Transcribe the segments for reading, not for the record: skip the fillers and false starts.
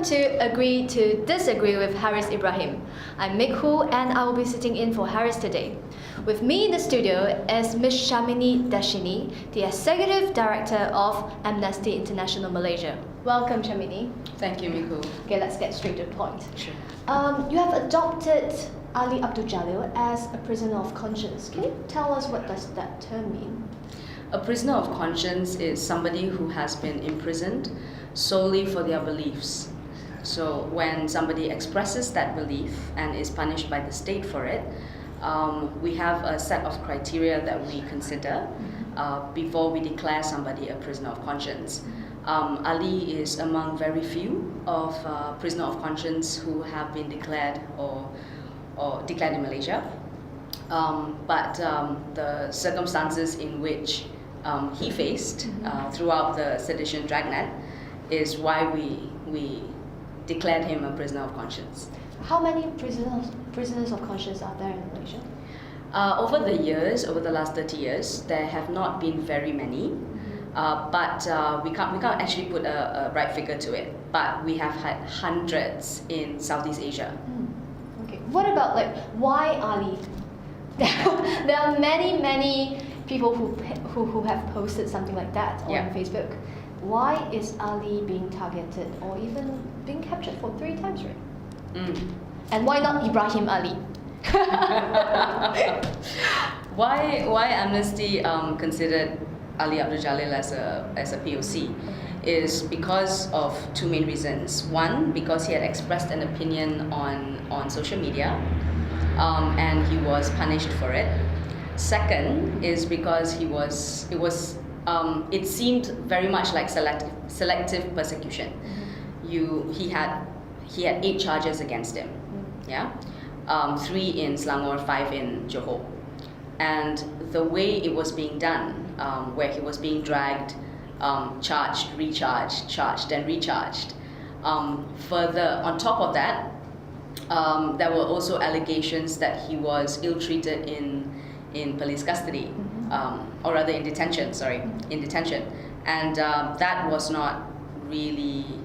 to Agree to Disagree with Haris Ibrahim. I'm Mick Hu and I will be sitting in for Haris today. With me in the studio is Ms. Shamini Dashini, the Executive Director of Amnesty International Malaysia. Welcome, Shamini. Thank you, Mick Hu. Okay, let's get straight to the point. Sure. You have adopted Ali Abdul Jalil as a prisoner of conscience. Can you tell us what does that term mean? A prisoner of conscience is somebody who has been imprisoned solely for their beliefs. So when somebody expresses that belief and is punished by the state for it, we have a set of criteria that we consider before we declare somebody a prisoner of conscience. Ali is among very few of prisoner of conscience who have been declared or declared in Malaysia. But the circumstances in which he faced throughout the sedition dragnet is why we declared him a prisoner of conscience. How many prisoners of conscience are there in Malaysia? Over the years, over the last 30 years, there have not been very many, but we can't actually put a right figure to it. But we have had hundreds in Southeast Asia. Okay. What about why Ali? There are many people who have posted something like that on Facebook. Why is Ali being targeted or even being captured for 3 times, right? And why not Ibrahim Ali? Why Amnesty considered Ali Abdul Jalil as a POC is because of 2 main reasons. One, because he had expressed an opinion on social media, and he was punished for it. Second is because it seemed very much like selective persecution. He had 8 charges against him, 3 in Selangor, 5 in Johor, and the way it was being done, where he was being dragged, charged, recharged, charged and recharged. Further, on top of that, there were also allegations that he was ill-treated in police custody, or rather in detention, and that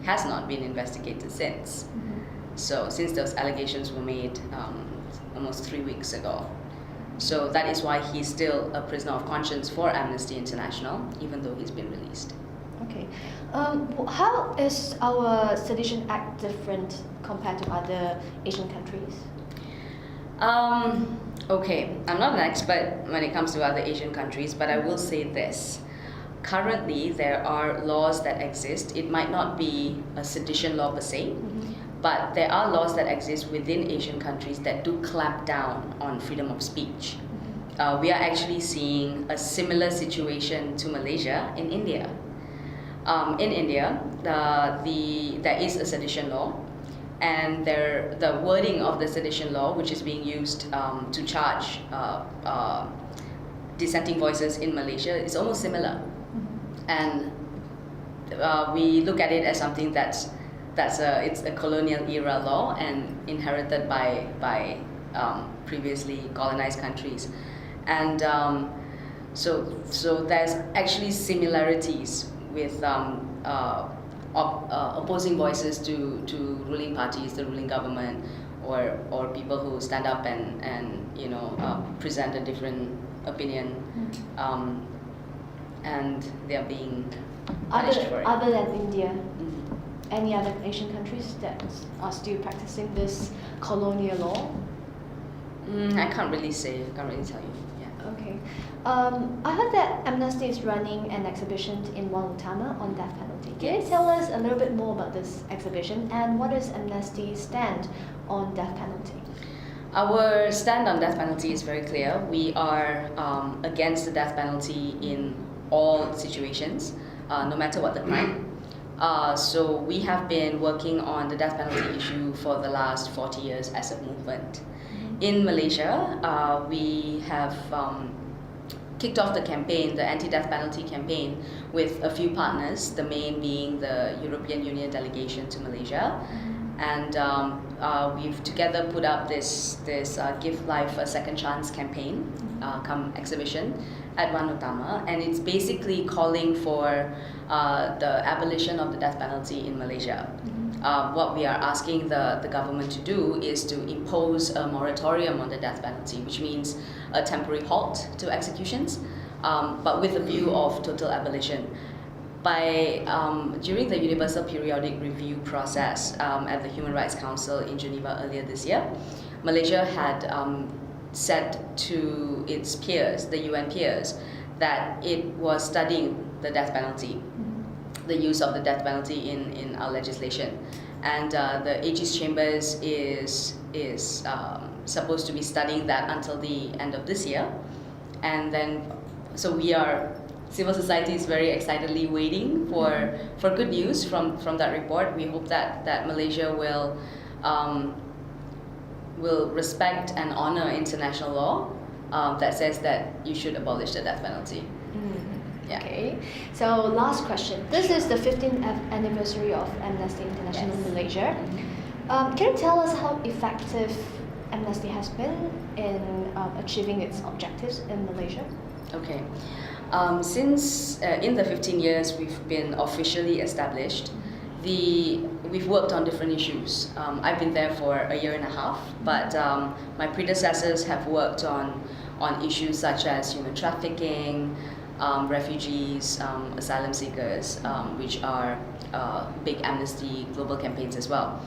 has not been investigated since. So since those allegations were made almost 3 weeks ago. So that is why he's still a prisoner of conscience for Amnesty International, even though he's been released. Okay. How is our Sedition Act different compared to other Asian countries? Okay, I'm not an expert when it comes to other Asian countries, but I will say this. Currently, there are laws that exist. It might not be a sedition law per se, but there are laws that exist within Asian countries that do clamp down on freedom of speech. We are actually seeing a similar situation to Malaysia in India. In India, there is a sedition law, and the wording of the sedition law, which is being used to charge dissenting voices in Malaysia, is almost similar. And we look at it as something it's a colonial era law and inherited by previously colonized countries, and so there's actually similarities with opposing voices to ruling parties, the ruling government, or people who stand up and present a different opinion, and they're being punished for it. Other than India, any other Asian countries that are still practicing this colonial law? I can't really tell you. Yeah. Okay. I heard that Amnesty is running an exhibition in One Utama on death penalty. Can you tell us a little bit more about this exhibition and what is Amnesty's stand on death penalty? Our stand on death penalty is very clear. We are against the death penalty in all situations, no matter what the crime. So we have been working on the death penalty issue for the last 40 years as a movement. In Malaysia, we have kicked off the campaign, the anti-death penalty campaign, with a few partners, the main being the European Union delegation to Malaysia. And we've together put up this Give Life a Second Chance campaign, come exhibition at One Utama, and it's basically calling for the abolition of the death penalty in Malaysia. what we are asking the government to do is to impose a moratorium on the death penalty, which means a temporary halt to executions, but with a view of total abolition. During the Universal Periodic Review process at the Human Rights Council in Geneva earlier this year, Malaysia had said to its peers, the UN peers, that it was studying the death penalty, the use of the death penalty in our legislation. And the AG's chambers is supposed to be studying that until the end of this year. And then, so civil society is very excitedly waiting for good news from that report. We hope that Malaysia will respect and honor international law that says that you should abolish the death penalty. Yeah. Okay, so last question. This is the 15th anniversary of Amnesty International in Malaysia. Can you tell us how effective Amnesty has been in achieving its objectives in Malaysia? Okay. Since in the 15 years we've been officially established, we've worked on different issues. I've been there for a year and a half, but my predecessors have worked on issues such as human trafficking, refugees, asylum seekers, which are big amnesty global campaigns as well.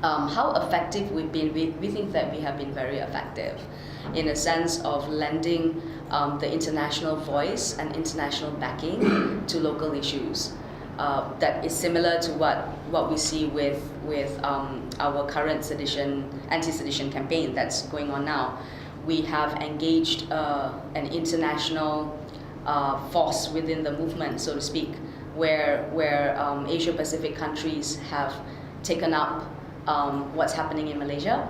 How effective we've been, we think that we have been very effective in a sense of lending the international voice and international backing to local issues. That is similar to what we see with our current anti-sedition campaign that's going on now. We have engaged an international force within the movement, so to speak, where Asia Pacific countries have taken up what's happening in Malaysia.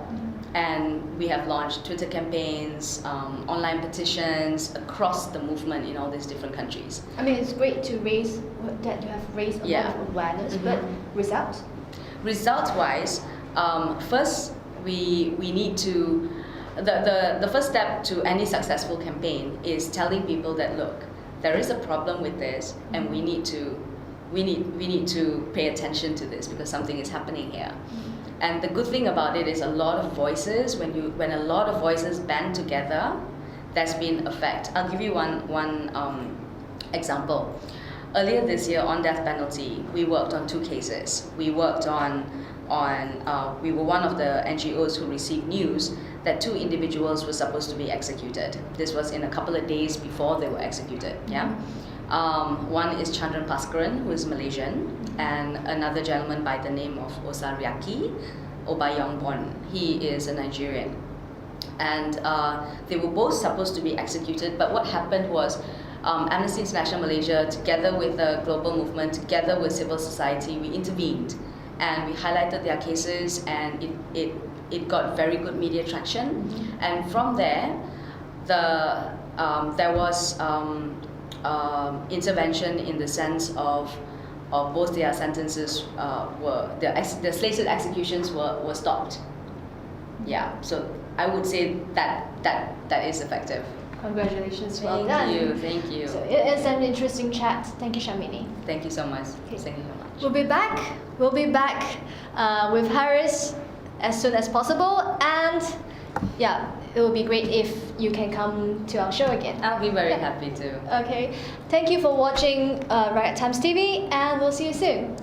And we have launched Twitter campaigns, online petitions across the movement in all these different countries. I mean, it's great to raise that you have raised a lot of awareness, but results? Result-wise, first we need to the first step to any successful campaign is telling people that look, there is a problem with this, and we need to pay attention to this because something is happening here. And the good thing about it is a lot of voices, when a lot of voices band together, there's been effect. I'll give you one example. Earlier this year on death penalty, we worked on 2 cases. We worked we were one of the NGOs who received news that 2 individuals were supposed to be executed. This was in a couple of days before they were executed. One is Chandran Paskaran, who is Malaysian, and another gentleman by the name of Osariaki Obayongbon. He is a Nigerian. And they were both supposed to be executed, but what happened was Amnesty International Malaysia, together with the global movement, together with civil society, we intervened and we highlighted their cases, and it got very good media traction. And from there, there was intervention in the sense of both their sentences the slated executions were stopped. Yeah, so I would say that is effective. Congratulations, well done. Thank you. So it is an interesting chat. Thank you, Shamini. Thank you so much. Okay. Thank you so much. We'll be back with Haris as soon as possible, and yeah, it would be great if you can come to our show again. I'll be very happy to. Okay, thank you for watching Riot Times TV, and we'll see you soon.